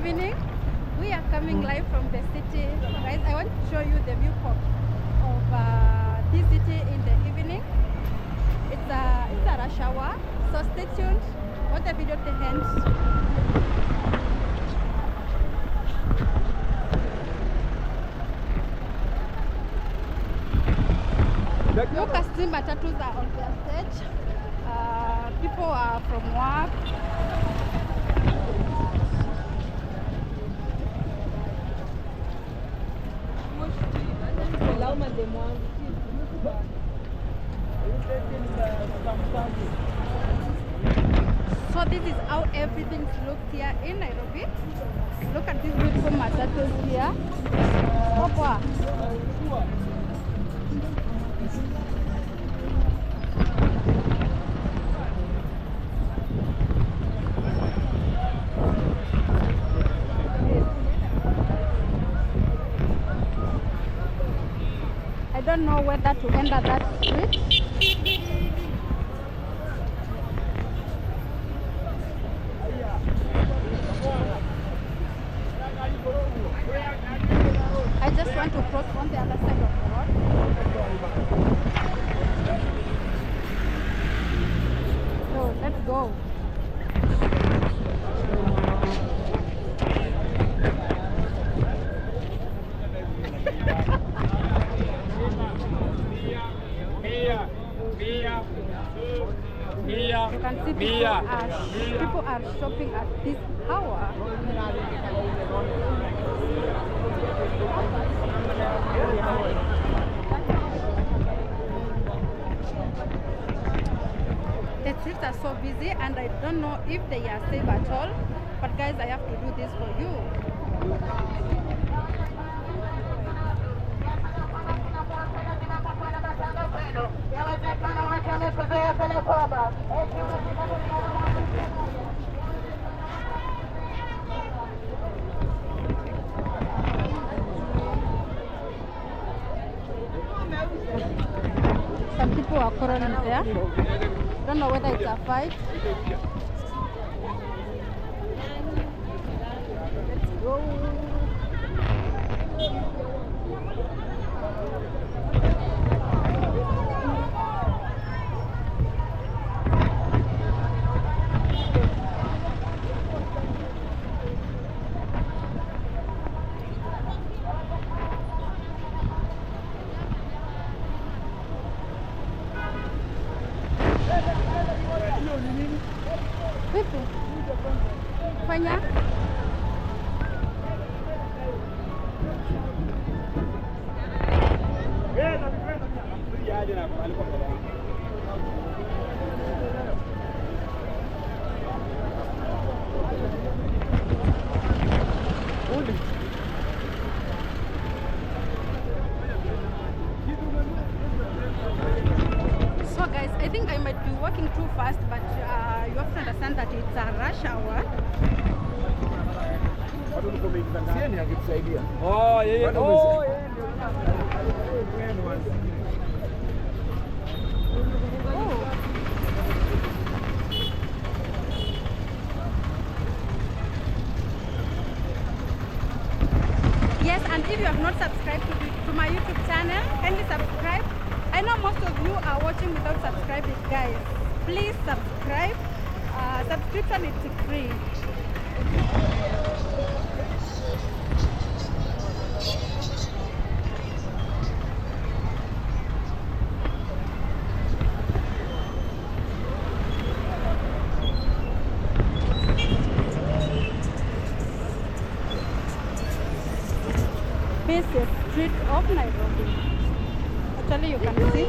evening. We are coming live from the city. Guys, I want to show you the view of this city in the evening. It's a rush hour, so stay tuned. Watch the video to the end. Look at the matatus are on their stage. People are from work. So this is how everything looks here in Nairobi. Look at these beautiful matatus here. Oh, wow. I don't know whether to enter that street. I just want to cross on the other side of the road. So let's go. You can see people are shopping at this hour. The streets are so busy and I don't know if they are safe at all. But guys, I have to do this for you. Some people are quarreling there. Don't know whether it's a fight. Let's go. Vipi? Fanya? So guys, I think I might be walking too fast, but you have to understand that it's a rush hour. Oh, yeah. Oh, yeah. Yes, and if you have not subscribed to my YouTube channel, kindly subscribe. I know most of you are watching without subscribing, guys. Please subscribe. Subscription is free. This is street of Nairobi. Actually, you can see.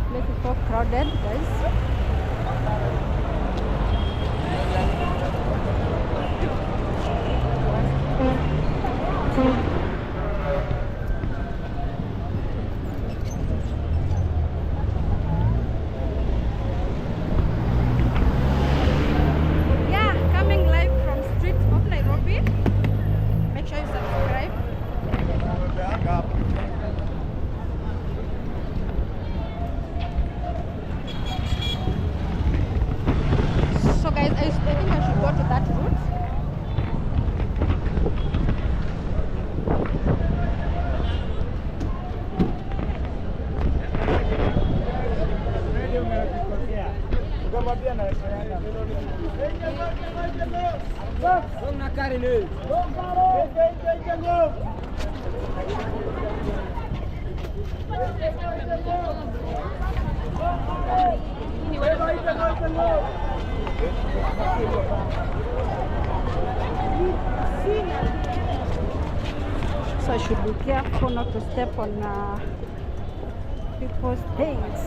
place is so crowded, guys. Yeah, coming live from streets of Nairobi. Make sure you subscribe. So guys, I think I should go to that route. So I should be careful not to step on people's things.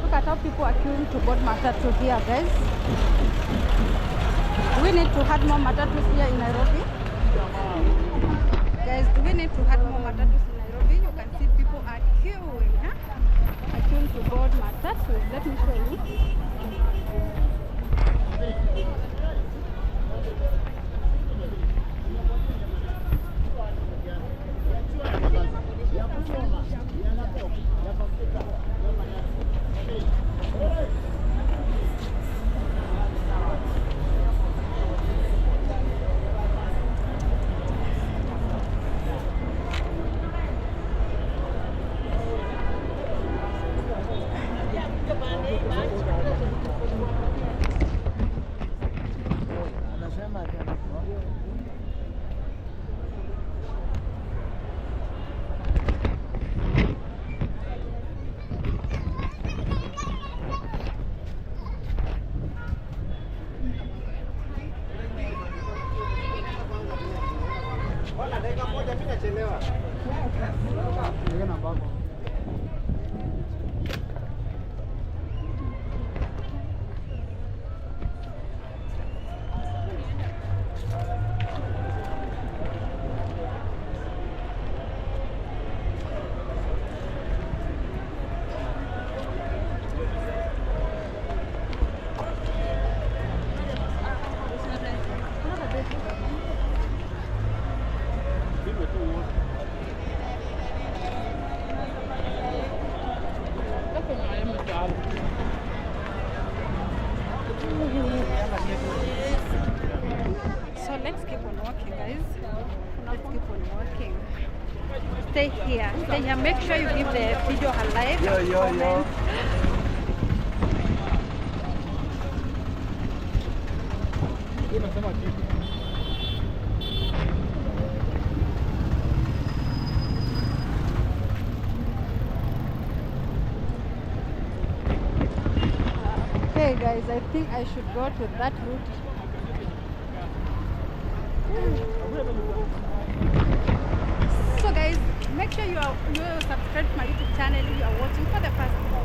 Look at how people are queuing to board matatu here, guys. Do we need to add more matatus here in Nairobi? Guys, do we need to add more matatus in Nairobi? You can see people are queuing, huh? Are queuing to board matatus. Let me show you. So let's keep on walking, guys. Let's keep on walking. Stay here. Stay here. Make sure you give the video a like. Comment. Okay, guys, I think I should go to that route. So guys, make sure you subscribe to my YouTube channel if you are watching for the first time.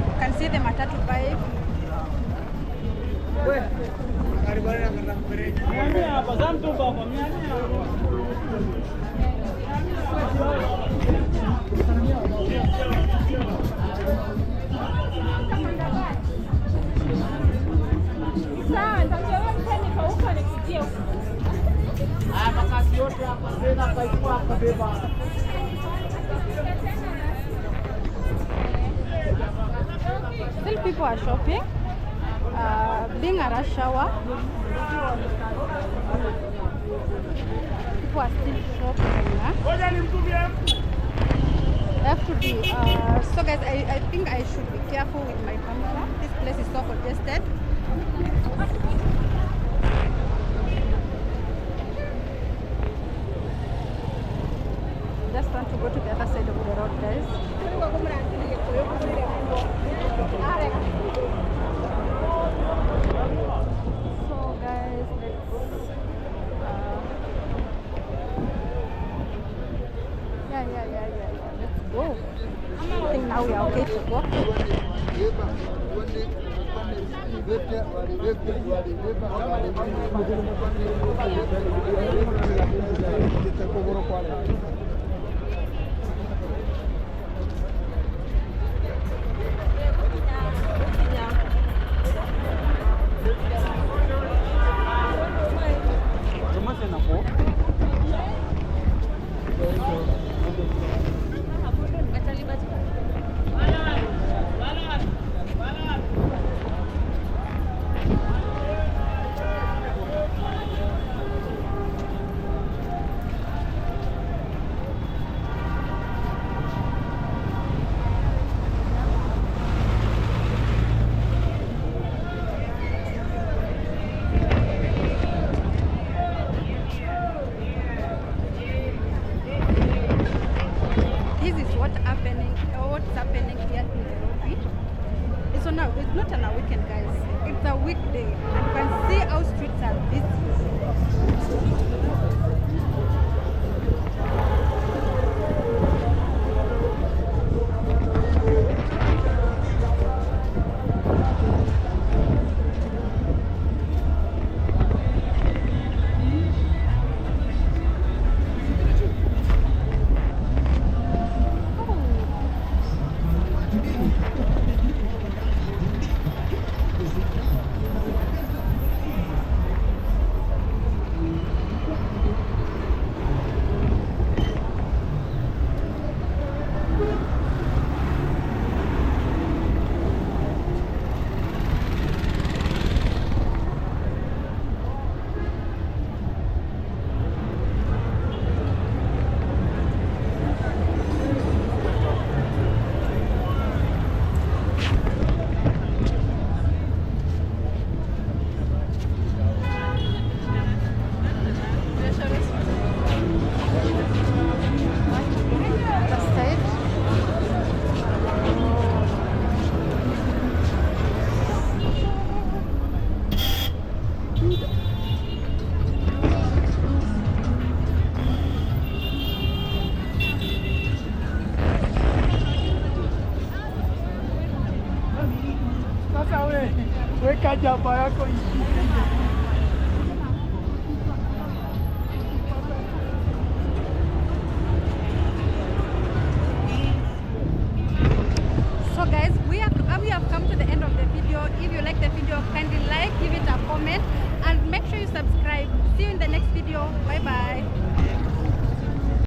You can see the matatu vibe. Still people are shopping. Being a rush hour, people are still shopping. I have to be so guys, I think I should be careful with my camera. This place is so congested. Just want to go to the other side of the road, guys. So guys, let's go. I think now we are okay to go. What's happening here in Nairobi. It's not on a weekend, guys. It's a weekday. And you can see how streets are busy. Weka jamba yako ishike. So guys, we have come to the end of the video. If you like the video, kindly like, give it a comment.